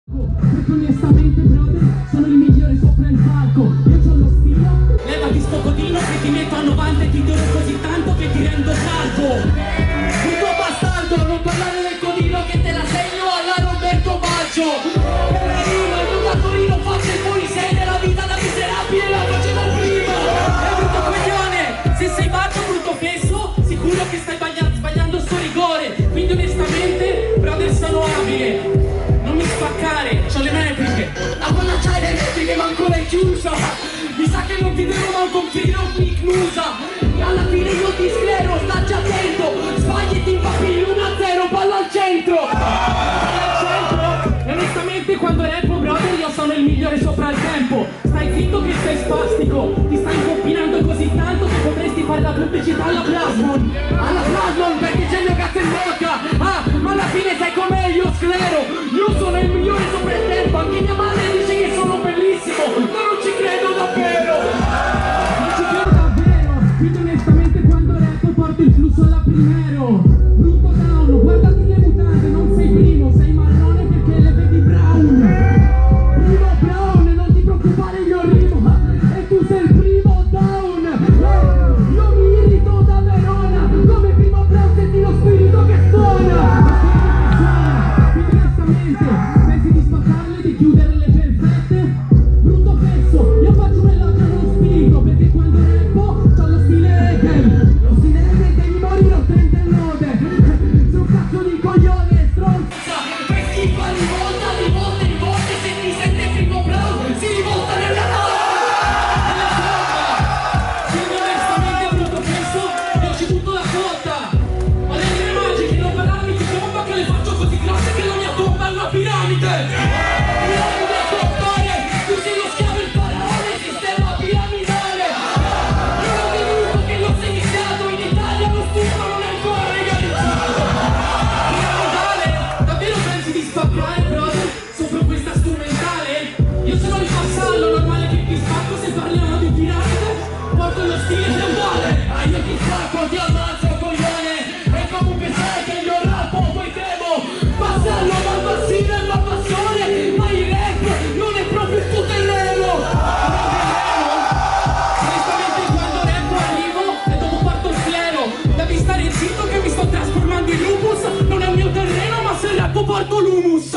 Perché onestamente brother sono il migliore sopra il palco. Io c'ho lo stile. Levati sto codino che ti metto a 90 e ti duro così tanto che ti rendo calvo. Un tuo bastardo, non parlare del codino che te la segno alla Roberto Baggio. Per la rima, il tuo capolino faccia il fuorisei della vita da miserabile la facevo prima. È brutto coglione, se sei bacio brutto fesso, sicuro che stai sbagliando sto rigore. Quindi onestamente, brother sono abile. Non mi spaccare, c'ho le repliche. La quando c'hai le repliche ma ancora è chiusa. Mi sa che non ti devo manco offrire un picnusa. Alla fine io ti sclero, stacci attento. Sbagli e ti impapilli 1-0, palla al centro. Palla al centro. E onestamente quando rappo brother io sono il migliore sopra il tempo. Stai zitto che sei spastico. Ti stai incoppinando così tanto che potresti fare la pubblicità alla Plasmon. Alla Plasmon perché c'è il mio cazzo in bocca. Ah, ma alla fine sai com'è, io sclero. Io sono il migliore sopra il tempo. Anche mia madre dice che sono bellissimo. Ma non ci credo davvero. Non ci credo davvero. Quindi onestamente quando rappo porto il flusso alla primero. Brutto down, guardati le mutande. Non sei primo, sei marrone perché le vedi brown. Primo brown, non ti preoccupare io rimo. E tu sei il primo down. Io mi irrito da Verona. Come primo brown senti lo spirito che suona. Pensi di spaccarle, di chiudere le perfette? Brutto pezzo, io faccio un elogio allo spirito. Perché quando rappo c'ho lo stile Hegel. Lo stile Hegel devi morire o 39. Sei un cazzo di coglione stronza. Fai schifo a rivolta, se ti sente primo brown si rivolta nella quindi onestamente brutto pezzo, io ci butto la cotta. Ma le mie magiche non parlarmi di bomba che le faccio così grosse che la mia tomba è una piramide. Piramide a toccare, tu sei lo schiavo il faraone, sistema piramidale. Io ho diritto che lo sei iniziato, in Italia lo stupro non è ancora legalizzato. Piramidale, davvero pensi di spaccare brother sopra questa strumentale? Io sono il vassallo, normale che ti spacco se parliamo di piramide. Porto lo stile teatrale, io ti spacco, ti ammazzo coglione. E comunque sai che io rappo, poi temo. Vassallo, ma bassino e ma bassone. Ma il rap non è proprio il tuo terreno. Onestamente quando rappo arrivo e dopo parto sclero. Devi stare zitto che mi sto trasformando in lupus. Non è un mio terreno ma se rappo porto l'humus.